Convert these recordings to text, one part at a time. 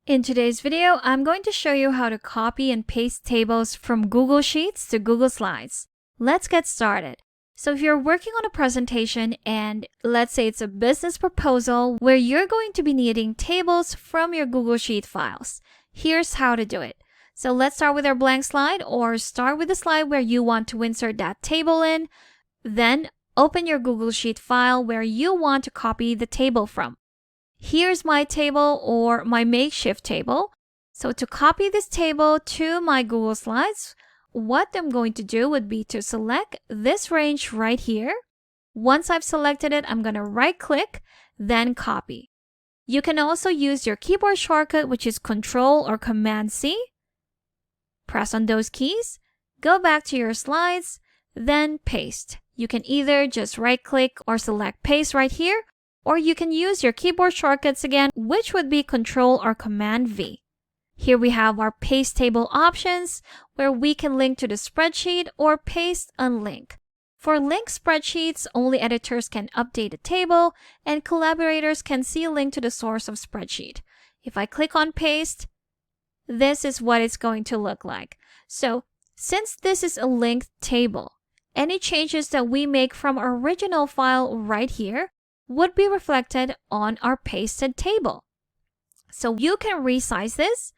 In today's video, I'm going to show you how to copy and paste tables from Google Sheets to Google Slides. Let's get started. So if you're working on a presentation and let's say it's a business proposal where you're going to be needing tables from your Google Sheet files, here's how to do it. So let's start with our blank slide, or start with the slide where you want to insert that table in. Then open your Google Sheet file where you want to copy the table from. Here's my table, or my makeshift table. So to copy this table to my Google Slides, what I'm going to do would be to select this range right here. Once I've selected it, I'm going to right click, then copy. You can also use your keyboard shortcut, which is Control or Command C. Press on those keys, go back to your slides, then paste. You can either just right click or select paste right here, or you can use your keyboard shortcuts again, which would be Control or Command V. Here we have our paste table options, where we can link to the spreadsheet or paste unlink. For linked spreadsheets, only editors can update the table, and collaborators can see a link to the source of spreadsheet. If I click on paste, this is what it's going to look like. So since this is a linked table, any changes that we make from our original file right here would be reflected on our pasted table. So you can resize this,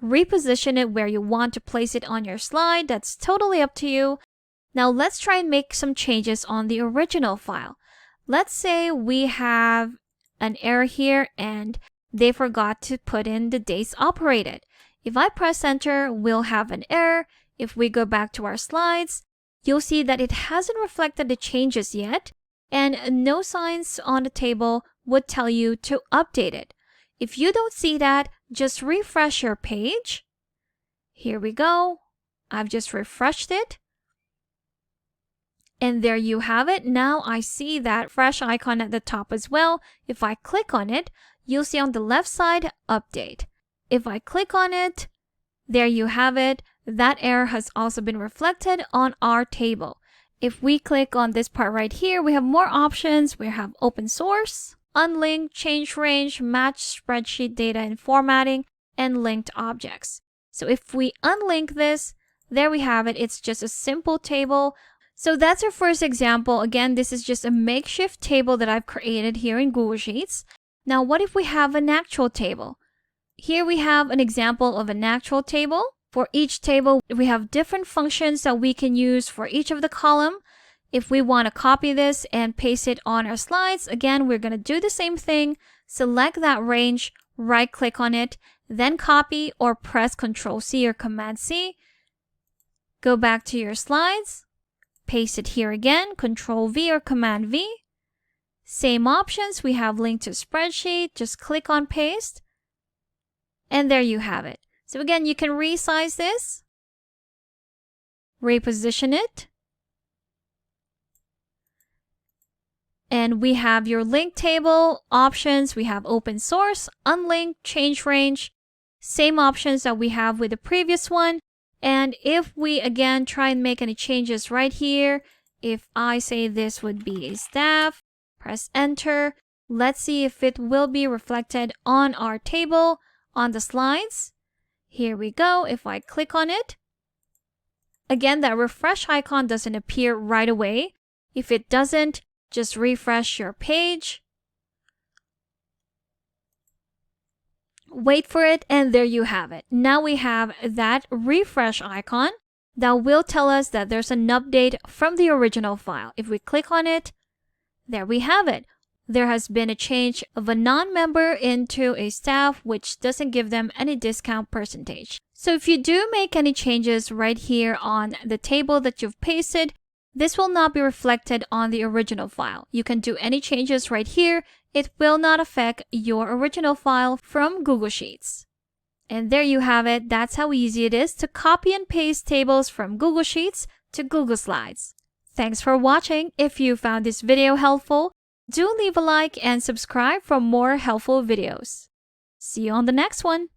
reposition it where you want to place it on your slide. That's totally up to you. Now let's try and make some changes on the original file. Let's say we have an error here and they forgot to put in the days operated. If I press enter, we'll have an error. If we go back to our slides, you'll see that it hasn't reflected the changes yet, and no signs on the table would tell you to update it. If you don't see that, just refresh your page. Here we go. I've just refreshed it. And there you have it. Now I see that fresh icon at the top as well. If I click on it, you'll see on the left side, update. If I click on it, there you have it. That error has also been reflected on our table. If we click on this part right here, we have more options. We have open source, unlinked, change range, match spreadsheet data and formatting, and linked objects. So if we unlink this, there we have it. It's just a simple table. So that's our first example. Again, this is just a makeshift table that I've created here in Google Sheets. Now, what if we have an actual table? Here we have an example of an actual table. For each table, we have different functions that we can use for each of the column. If we want to copy this and paste it on our slides, again, we're going to do the same thing. Select that range, right click on it, then copy, or press Ctrl C or Command C. Go back to your slides, paste it here again, Ctrl V or Command V. Same options, we have link to spreadsheet, just click on paste. And there you have it. So again, you can resize this, reposition it, and we have your link table options. We have open source, unlinked, change range, same options that we have with the previous one. And if we again try and make any changes right here, if I say this would be a staff, press enter. Let's see if it will be reflected on our table on the slides. Here we go. If I click on it, again, that refresh icon doesn't appear right away. If it doesn't, just refresh your page. Wait for it, and there you have it. Now we have that refresh icon that will tell us that there's an update from the original file. If we click on it, there we have it. There has been a change of a non-member into a staff, which doesn't give them any discount percentage. So if you do make any changes right here on the table that you've pasted, this will not be reflected on the original file. You can do any changes right here. It will not affect your original file from Google Sheets. And there you have it. That's how easy it is to copy and paste tables from Google Sheets to Google Slides. Thanks for watching. If you found this video helpful, do leave a like and subscribe for more helpful videos. See you on the next one.